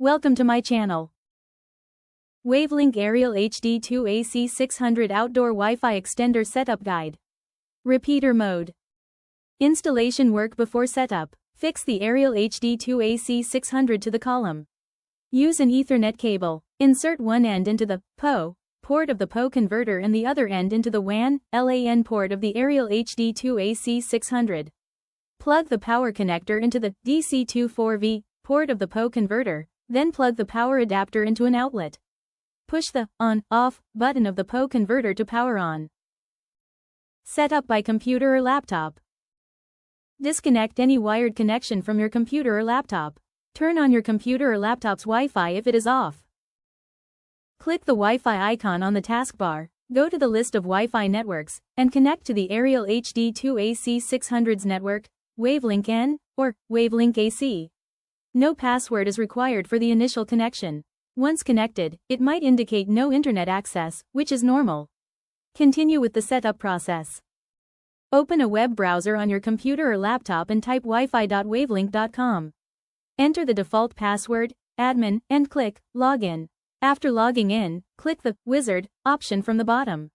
Welcome to my channel. WAVLINK Aerial HD2 AC600 Outdoor Wi-Fi Extender Setup Guide. Repeater Mode. Installation work before setup. Fix the Aerial HD2 AC600 to the column. Use an Ethernet cable. Insert one end into the PO port of the PO converter and the other end into the WAN/LAN port of the Aerial HD2 AC600. Plug the power connector into the DC-to-4V port of the PO converter, then plug the power adapter into an outlet. Push the on/off button of the PO converter to power on. Set up by computer or laptop. Disconnect any wired connection from your computer or laptop. Turn on your computer or laptop's Wi-Fi if it is off. Click the Wi-Fi icon on the taskbar, go to the list of Wi-Fi networks, and connect to the Aerial HD2 AC600's network, WAVLINK N, or WAVLINK AC. No password is required for the initial connection. Once connected, it might indicate no internet access, which is normal. Continue with the setup process. Open a web browser on your computer or laptop and type wifi.wavlink.com. Enter the default password, admin, and click Login. After logging in, click the Wizard option from the bottom.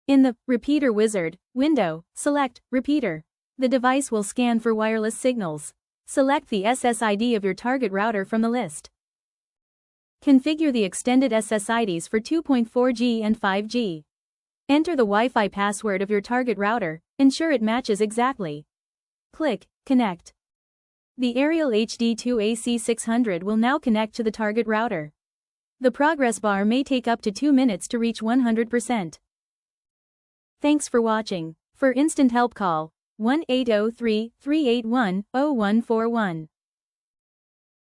In the Repeater Wizard window, select Repeater. The device will scan for wireless signals. Select the SSID of your target router from the list. Configure the extended SSIDs for 2.4G and 5G. Enter the Wi-Fi password of your target router, ensure it matches exactly. Click Connect. The Aerial HD2 AC600 will now connect to the target router. The progress bar may take up to 2 minutes to reach 100%. Thanks for watching. For instant help call 1-803-381-0141.